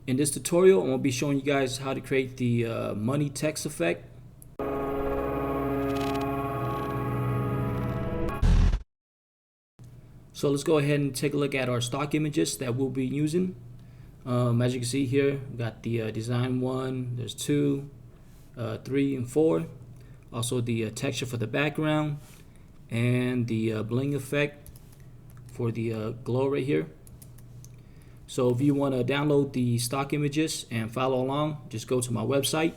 In this tutorial, I'm going to be showing you guys how to create the money text effect. So let's go ahead and take a look at our stock images that we'll be using. As you can see here, we got the design 1, there's 2, 3, and 4. Also the texture for the background and the bling effect for the glow right here. So if you want to download the stock images and follow along, just go to my website.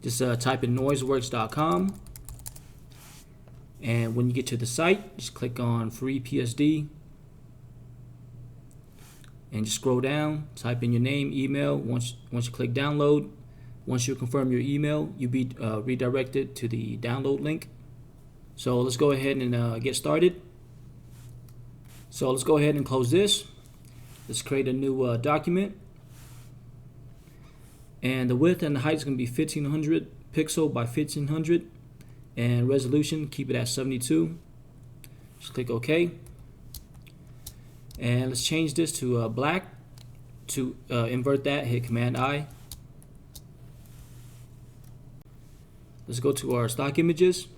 Just type in noiseworks.com, and when you get to the site, just click on free PSD and just scroll down, type in your name, email. Once you click download, once you confirm your email, you'll be redirected to the download link. So let's go ahead and get started. So let's go ahead and close this. Let's create a new document, and the width and the height is going to be 1500 pixel by 1500, and resolution keep it at 72. Just click OK, and let's change this to black. To invert that, hit Command I. Let's go to our stock images.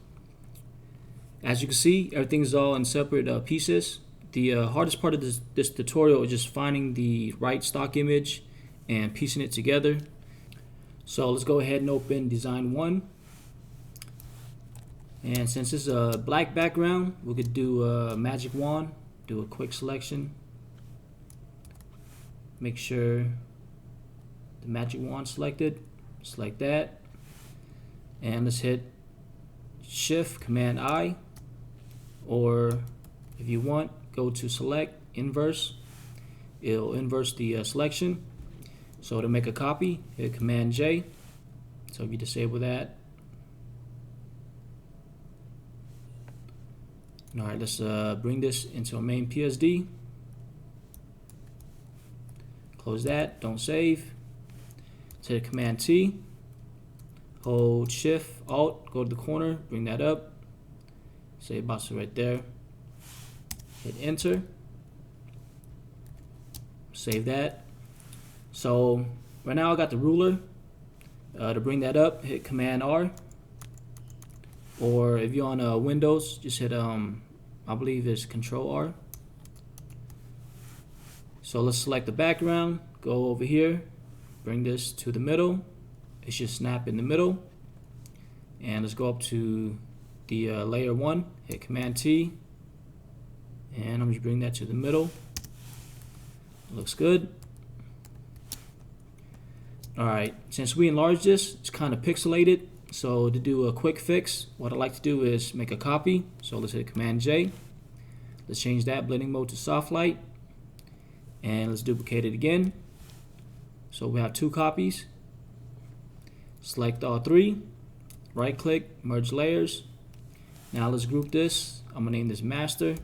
As you can see, everything's all in separate pieces. The hardest part of this tutorial is just finding the right stock image and piecing it together. So let's go ahead and open design 1. And since this is a black background, we could do a magic wand, do a quick selection. Make sure the magic wand selected, just like that. And let's hit Shift Command I, or if you want, go to select inverse. It'll inverse the selection. So to make a copy, hit Command J. So if you disable that. Alright, let's bring this into our main PSD. Close that, don't save. Let's hit Command T. Hold Shift Alt, go to the corner, bring that up. Save box right there. Hit enter. Save that. So right now I got the ruler. To bring that up, hit Command R. Or if you're on Windows, just hit I believe it's Control R. So let's select the background. Go over here. Bring this to the middle. It should snap in the middle. And let's go up to the layer 1. Hit Command T. And I'm just bring that to the middle. Looks good. Alright, since we enlarged this, it's kind of pixelated. So to do a quick fix, what I like to do is make a copy. So let's hit Command J. Let's change that blending mode to soft light. And let's duplicate it again. So we have 2 copies. Select all 3. Right click, merge layers. Now let's group this. I'm going to name this master.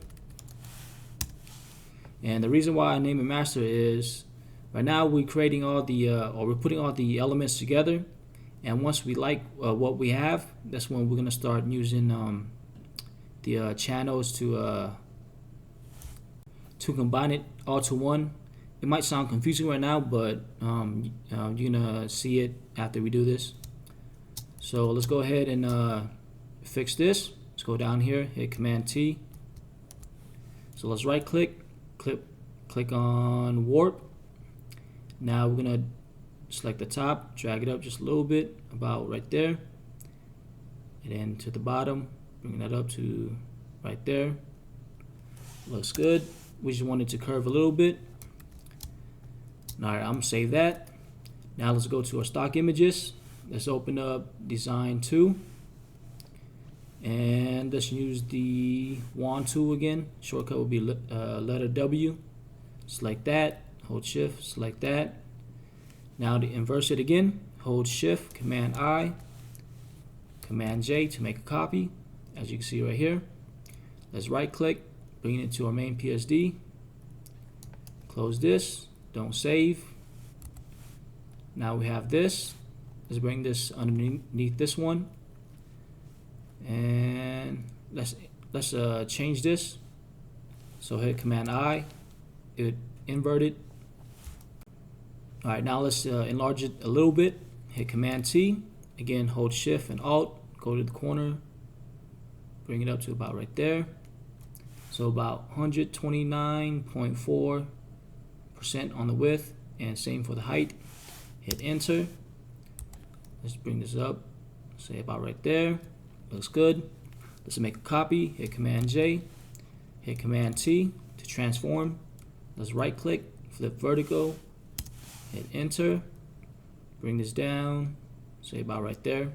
And the reason why I name it master is right now we're creating all the or we're putting all the elements together, and once we like what we have, that's when we're gonna start using the channels to combine it all to one. It might sound confusing right now, but you're gonna see it after we do this. So let's go ahead and fix this. Let's go down here, hit Command T. So let's right click. Click on warp. Now we're gonna select the top, drag it up just a little bit, about right there, and then to the bottom, bring that up to right there. Looks good. We just want it to curve a little bit. Alright, I'm gonna save that. Now let's go to our stock images. Let's open up design 2, and let's use the wand tool again. Shortcut will be letter W. Select that, hold shift, select that. Now to inverse it again, hold shift, Command I, Command J to make a copy, as you can see right here. Let's right click, bring it to our main PSD. Close this, don't save. Now we have this. Let's bring this underneath this one. And let's change this. So hit Command I, it inverted. All right, now let's enlarge it a little bit. Hit Command T. Again, hold Shift and Alt. Go to the corner. Bring it up to about right there. So about 129.4% on the width, and same for the height. Hit Enter. Let's bring this up. Say about right there. Looks good. Let's make a copy. Hit Command J. Hit Command T to transform. Let's right click, flip vertical. Hit Enter. Bring this down. Say about right there.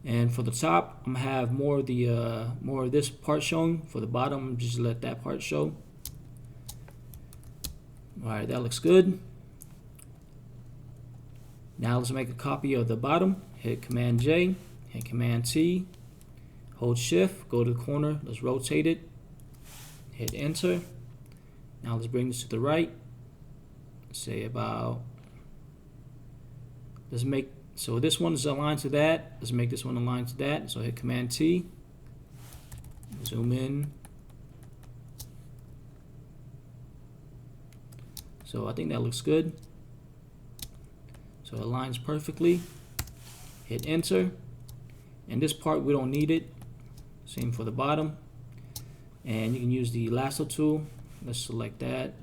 And for the top, I'm gonna have more of this part shown. For the bottom, just let that part show. All right, that looks good. Now let's make a copy of the bottom. Hit Command J, hit Command T, hold Shift, go to the corner, let's rotate it, hit Enter. Now let's bring this to the right. Say about, let's make, so this one is aligned to that. Let's make this one aligned to that. So hit Command T, zoom in. So I think that looks good. So it aligns perfectly. Hit Enter. And this part, we don't need it. Same for the bottom. And you can use the lasso tool. Let's select that.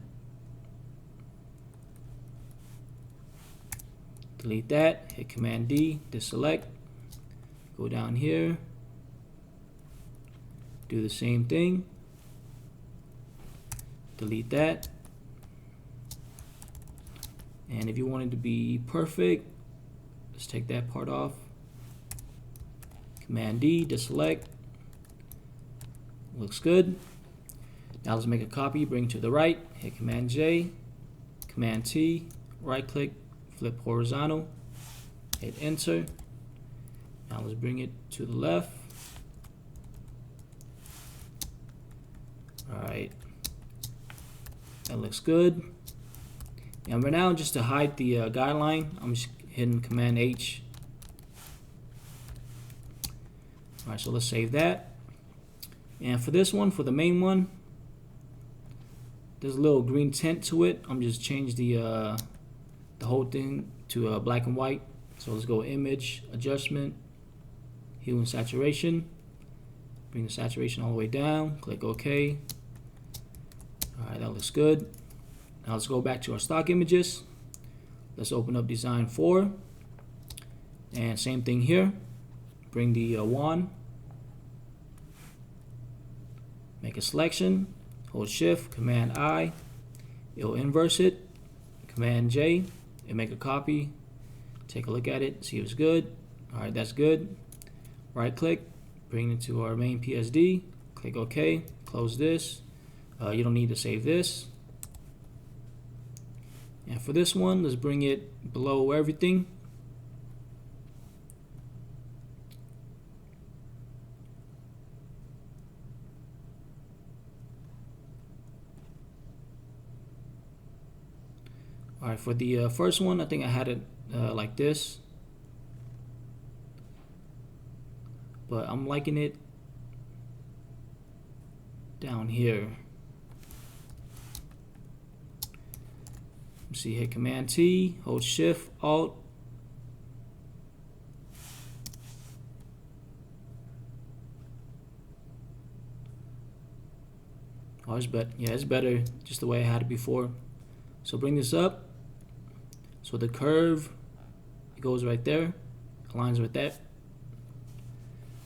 Delete that. Hit Command D, deselect. Go down here. Do the same thing. Delete that. And if you want it to be perfect, let's take that part off. Command D, deselect. Looks good. Now let's make a copy, bring it to the right, hit Command J, Command T, right click, flip horizontal, hit Enter. Now let's bring it to the left. Alright, that looks good. And right now, just to hide the guideline, I'm just hitting Command H. Alright, so let's save that. And for this one, for the main one, there's a little green tint to it. I'm just change the whole thing to black and white. So let's go Image, Adjustment, Hue and Saturation. Bring the saturation all the way down. Click OK. Alright, that looks good. Now let's go back to our stock images. Let's open up Design 4. And same thing here. Bring the wand. Make a selection. Hold Shift, Command I. It'll inverse it. Command J. It'll make a copy. Take a look at it. See if it's good. Alright, that's good. Right click. Bring it to our main PSD. Click OK. Close this. You don't need to save this. And for this one, let's bring it below everything. Alright, for the first one, I think I had it like this. But I'm liking it down here. See, hit Command T, hold Shift, Alt. Oh, it's better. Yeah, it's better just the way I had it before. So bring this up. So the curve, it goes right there, aligns with that.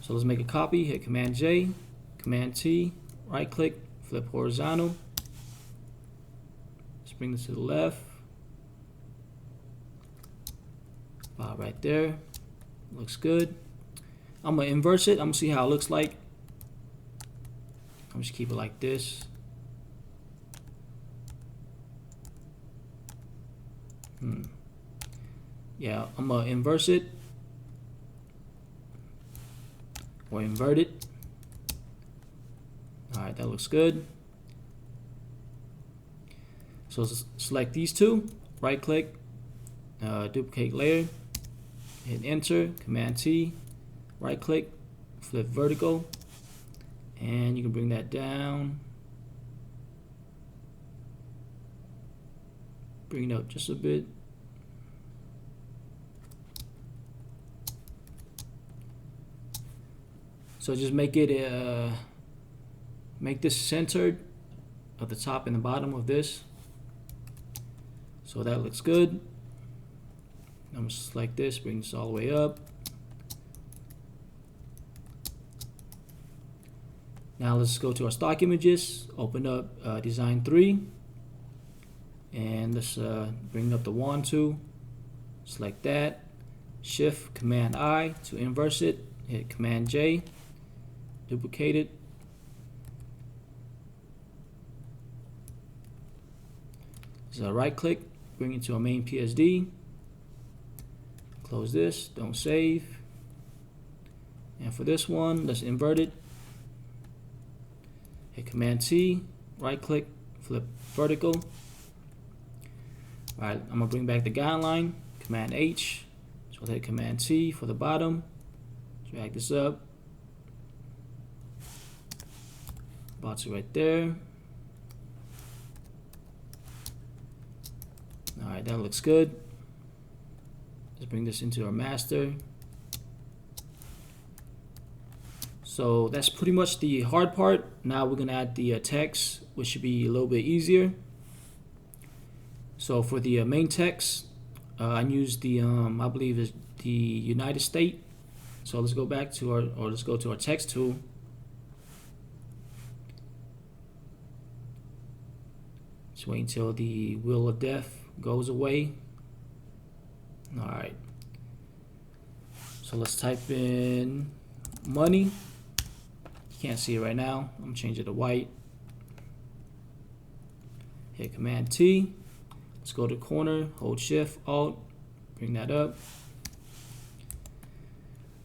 So let's make a copy. Hit Command J, Command T, right click, flip horizontal. Let's bring this to the left. About right there. Looks good. I'm gonna inverse it. I'm gonna see how it looks like. I'm just keep it like this. Yeah, I'm gonna inverse it or invert it. Alright, that looks good. So select these two, right click, duplicate layer, hit Enter, Command T, right click, flip vertical, and you can bring that down. Bring it up just a bit. So just make it make this centered at the top and the bottom of this. So that looks good. I'm gonna select this, bring this all the way up. Now let's go to our stock images, open up Design 3, and let's bring up the wand tool, select that, Shift Command I to inverse it, hit Command J, duplicate it. So right click, bring it to our main PSD, close this, don't save. And for this one, let's invert it. Hit Command T, right click, flip vertical. Alright, I'm gonna bring back the guideline, Command H. So I'll hit Command T for the bottom, drag this up. About to right there. Alright, that looks good. Let's bring this into our master. So that's pretty much the hard part. Now we're gonna add the text, which should be a little bit easier. So for the main text, I used the I believe is the United States. So let's go back to let's go to our text tool. Just wait until the wheel of death goes away. All right. So let's type in money. You can't see it right now. I'm gonna change it to white. Hit Command T. Let's go to corner, hold Shift, Alt, bring that up.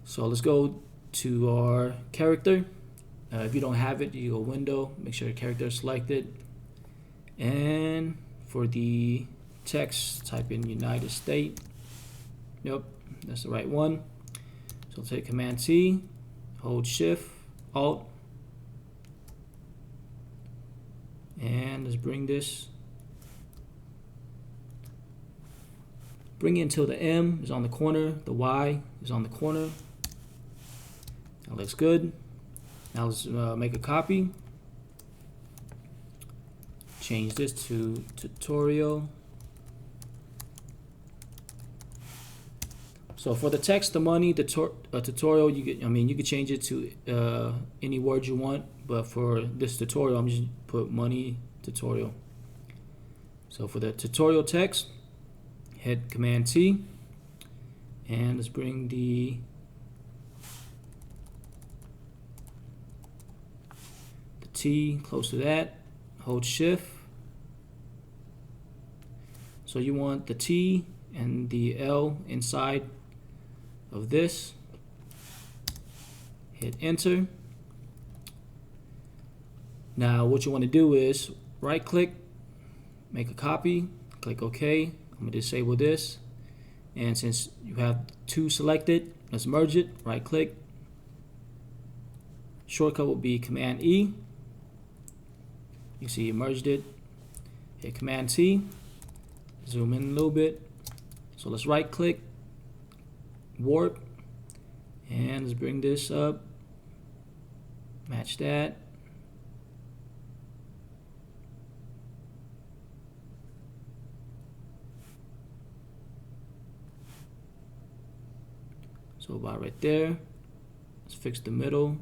So let's go to our character. If you don't have it, you go Window, make sure the character is selected. And for the text, type in United States. Yep, that's the right one. So take Command T, hold Shift, Alt, and let's bring this. Bring it until the M is on the corner, the Y is on the corner. That looks good. Now let's make a copy. Change this to tutorial. So for the text, the money, the tutorial, you can change it to any word you want. But for this tutorial, I'm just put money tutorial. So for the tutorial text, hit Command T, and let's bring the T close to that. Hold Shift. So you want the T and the L inside of this. Hit Enter. Now what you want to do is right click, make a copy, click OK. I'm going to disable this, and since you have two selected, let's merge it. Right click, shortcut will be Command E. You see you merged it. Hit Command T, zoom in a little bit. So let's right click, warp, and let's bring this up, match that. So about right there. Let's fix the middle.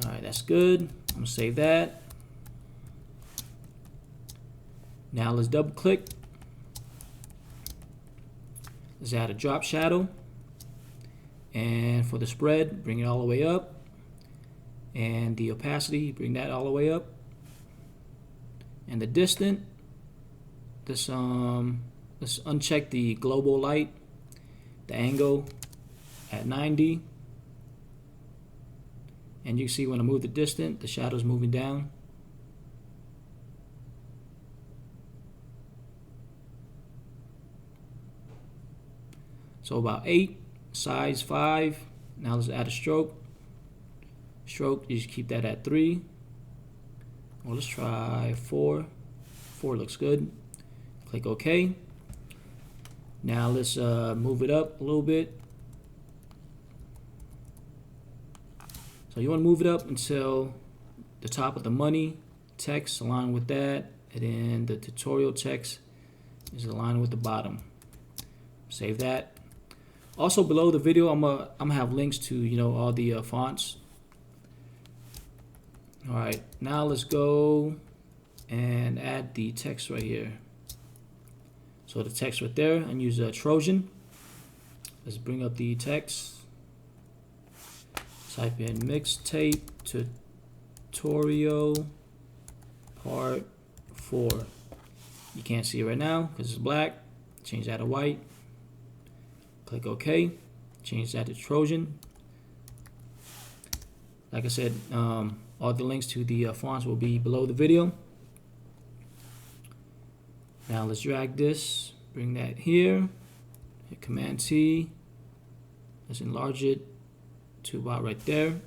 Alright, that's good. I'm gonna save that. Now let's double click. Let's add a drop shadow. And for the spread, bring it all the way up. And the opacity, bring that all the way up. And the distance, let's uncheck the global light, the angle at 90. And you can see when I move the distance, the shadow's moving down. So about 8, size 5. Now let's add a stroke. Stroke, you just keep that at 3. Well, let's try 4. 4 looks good. Click OK. Now let's move it up a little bit. So you want to move it up until the top of the money text aligned with that, and then the tutorial text is aligned with the bottom. Save that. Also below the video, I'm gonna have links to all the fonts. All right, now let's go and add the text right here. So the text right there, and use a Trojan. Let's bring up the text. Type in mixtape tutorial part 4. You can't see it right now because it's black. Change that to white. Click OK. Change that to Trojan. Like I said, all the links to the fonts will be below the video. Now let's drag this, bring that here, hit Command T. Let's enlarge it to about right there.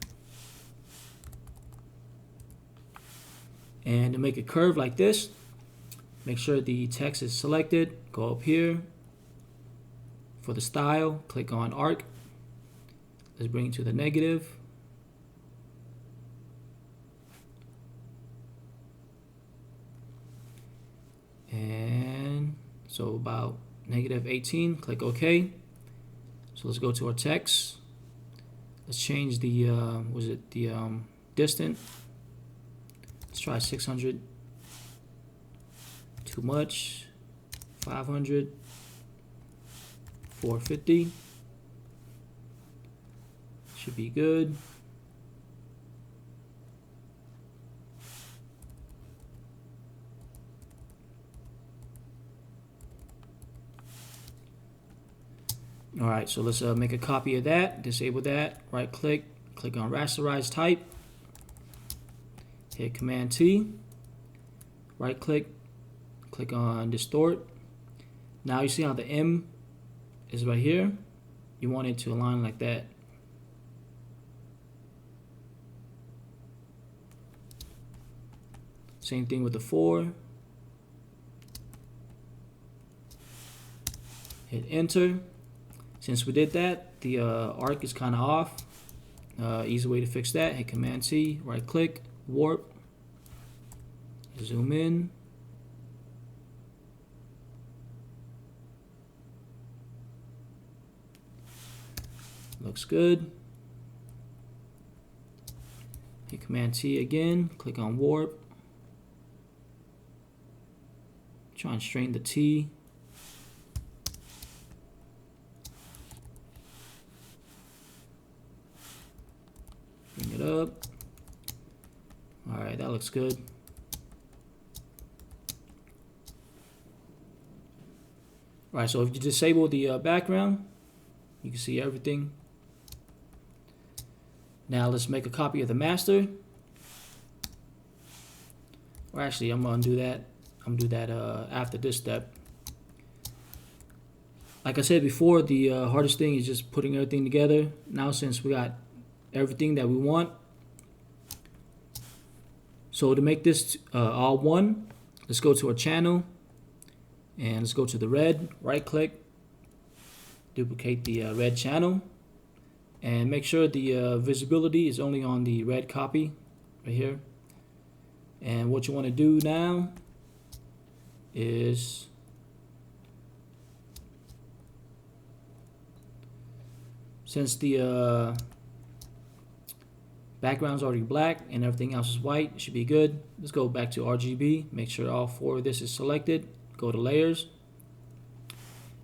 And to make it curve like this, make sure the text is selected. Go up here for the style, click on arc. Let's bring it to the negative. And so about -18, click OK. So let's go to our text. Let's change the distant. Let's try 600. Too much. 500. 450. Should be good. All right, so let's make a copy of that, disable that, right click, click on rasterize type, hit Command T, right click, click on distort. Now you see how the M is right here? You want it to align like that. Same thing with the 4. Hit enter. Since we did that, the arc is kind of off. Easy way to fix that, hit Command T, right click, warp, zoom in. Looks good. Hit Command T again, click on warp. Try and straighten the T. Bring it up. Alright, that looks good. Alright, so if you disable the background, you can see everything. Now let's make a copy of the master. Or actually, I'm gonna do that. I'm gonna do that after this step. Like I said before, the hardest thing is just putting everything together. Now since we got everything that we want, so to make this all one, let's go to our channel and let's go to the red, right click, duplicate the red channel, and make sure the visibility is only on the red copy right here. And what you want to do now is since the background's already black and everything else is white, it should be good. Let's go back to RGB, make sure all 4 of this is selected, go to layers.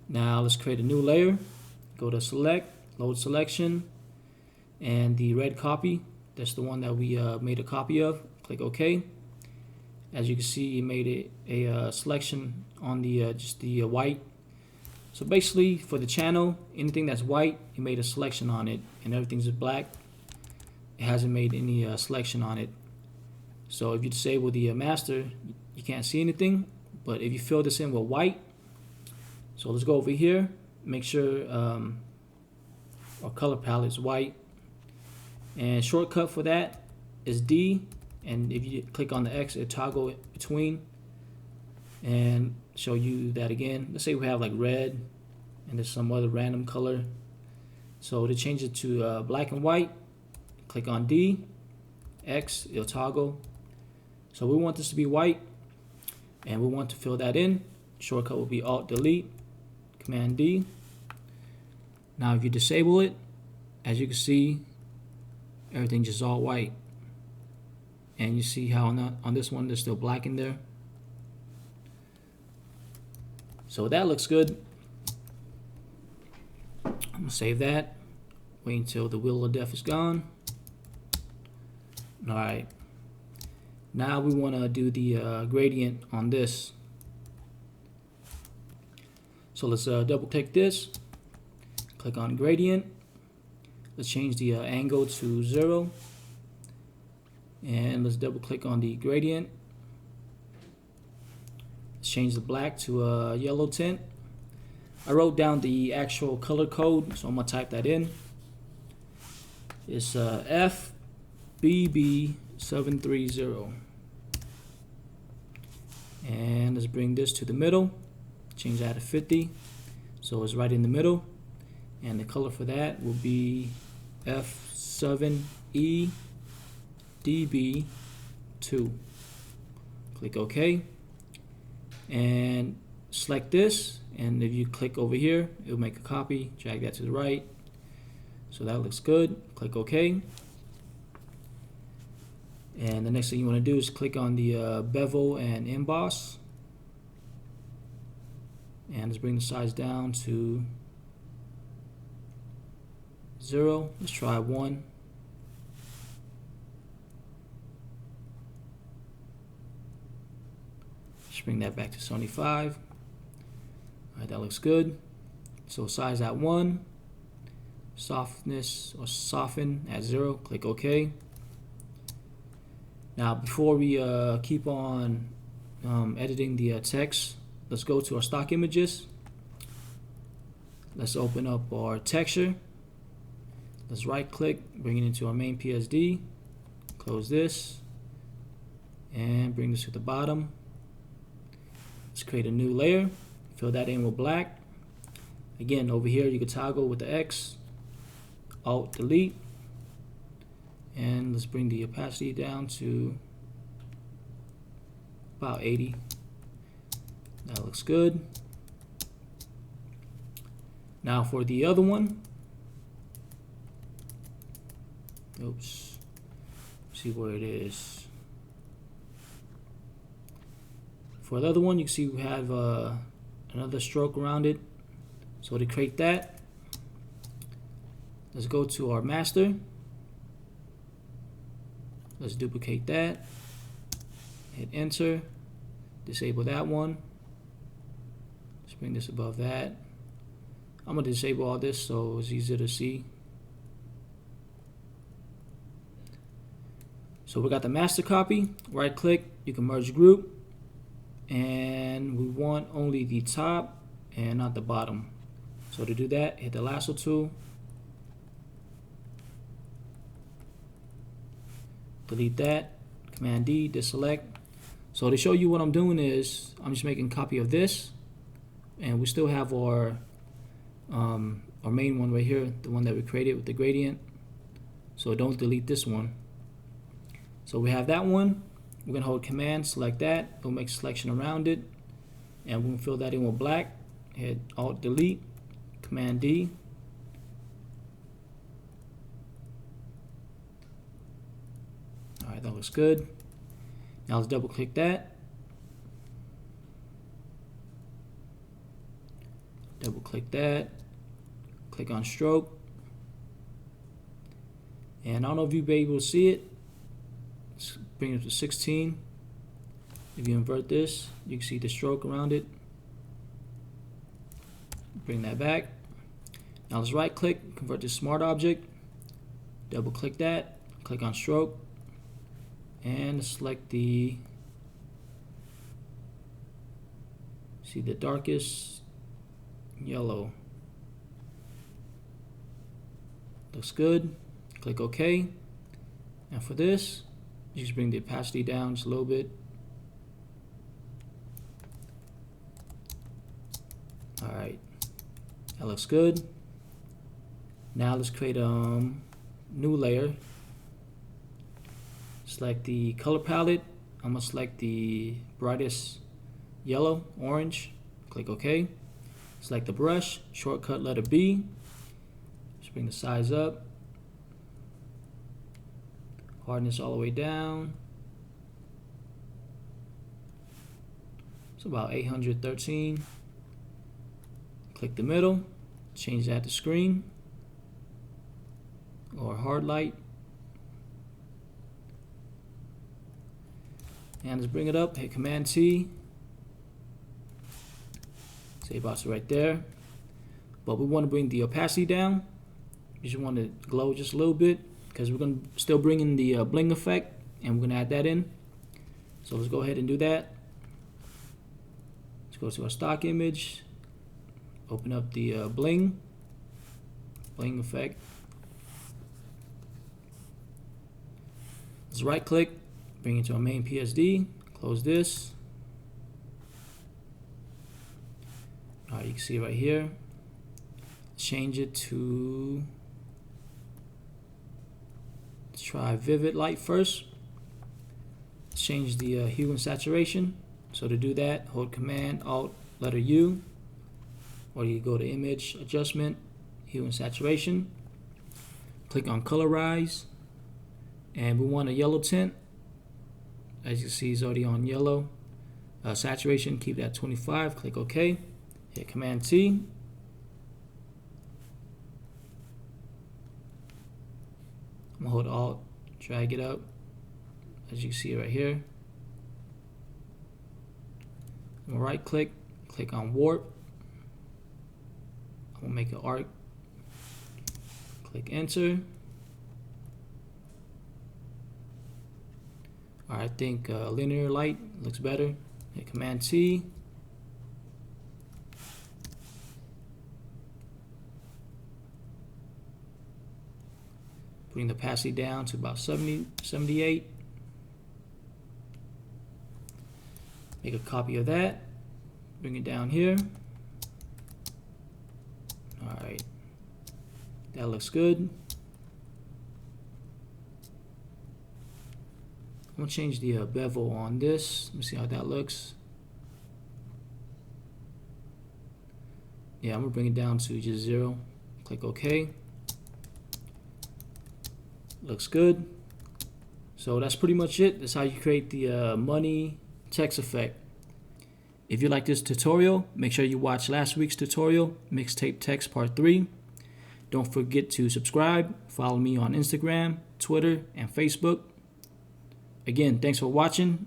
Now let's create a new layer, go to select, load selection, and the red copy, that's the one that we made a copy of, click OK. As you can see, it made it a selection on the just the white. So basically for the channel, anything that's white, it made a selection on it, and everything's black, it hasn't made any selection on it. So if you disable the master, you can't see anything. But if you fill this in with white, so let's go over here, make sure our color palette is white, and shortcut for that is D, and if you click on the X, it'll toggle between and show you that again. Let's say we have like red and there's some other random color. So to change it to black and white, click on D, X, it'll toggle. So we want this to be white and we want to fill that in. Shortcut will be Alt Delete, Command D. Now if you disable it, as you can see, everything just all white. And you see how on this one there's still black in there. So that looks good. I'm gonna save that. Wait until the wheel of death is gone. Alright. Now we want to do the gradient on this. So let's double click this. Click on gradient. Let's change the angle to 0. And let's double click on the gradient. Let's change the black to a yellow tint. I wrote down the actual color code, so I'm gonna type that in. It's FBB730. And let's bring this to the middle. Change that to 50, so it's right in the middle. And the color for that will be F7EDB2. Click OK. And select this, and if you click over here, it will make a copy. Drag that to the right. So that looks good. Click OK. And the next thing you want to do is click on the bevel and emboss. And let's bring the size down to 0. Let's try 1. Let's bring that back to 75. Alright, that looks good. So size at 1. Softness or soften at 0. Click OK. Now before we keep on editing the text, let's go to our stock images. Let's open up our texture. Let's right click, bring it into our main PSD. Close this and bring this to the bottom. Let's create a new layer. Fill that in with black. Again, over here you can toggle with the X, Alt Delete. And let's bring the opacity down to about 80. That looks good. Now for the other one, oops, see where it is. For the other one, you can see we have another stroke around it. So to create that, let's go to our master. Let's duplicate that, hit enter, disable that one. Let's bring this above that. I'm gonna disable all this so it's easier to see. So we got the master copy. Right click, you can merge group, and we want only the top and not the bottom. So to do that, hit the lasso tool, delete that, Command D, deselect. So to show you what I'm doing is I'm just making a copy of this, and we still have our main one right here, the one that we created with the gradient. So don't delete this one. So we have that one. We're gonna hold Command, select that. It'll make a selection around it, and we're gonna fill that in with black. Hit Alt Delete, Command D. Alright, that looks good. Now let's double click that. Double click that. Click on stroke. And I don't know if you'll be able to see it. Let's bring it to 16. If you invert this, you can see the stroke around it. Bring that back. Now let's right click, convert to smart object. Double click that. Click on stroke. And select the, see the darkest yellow. Looks good. Click OK. And for this, Just bring the opacity down just a little bit. Alright, that looks good. Now let's create a new layer. Select the color palette. I'm gonna select the brightest yellow, orange. Click OK. Select the brush, shortcut letter B. Just bring the size up. Hardness all the way down. It's about 813. Click the middle, change that to screen or hard light. And let's bring it up, hit Command T. Save box right there. But we want to bring the opacity down. You just want to glow just a little bit because we're going to still bring in the bling effect and we're going to add that in. So let's go ahead and do that. Let's go to our stock image. Open up the bling effect. Let's right click, bring it to our main PSD, close this. Alright, you can see it right here. Change it to, let's try vivid light first. Let's change the hue and saturation. So to do that, hold Command Alt letter U. Or you go to Image, Adjustment, Hue and Saturation. Click on Colorize. And we want a yellow tint. As you can see, it's already on yellow. Saturation, keep that 25. Click OK. Hit Command T. I'm going to hold Alt, drag it up. As you can see right here. I'm going to right click, click on Warp. We'll make an arc. Click enter. Alright, I think linear light looks better. Hit Command T. Bring the opacity down to about 70, 78. Make a copy of that. Bring it down here. Alright, that looks good. I'm going to change the bevel on this. Let me see how that looks. Yeah, I'm going to bring it down to just 0. Click OK. Looks good. So that's pretty much it. That's how you create the money text effect. If you like this tutorial, make sure you watch last week's tutorial, Mixtape Text Part 3. Don't forget to subscribe, follow me on Instagram, Twitter, and Facebook. Again, thanks for watching.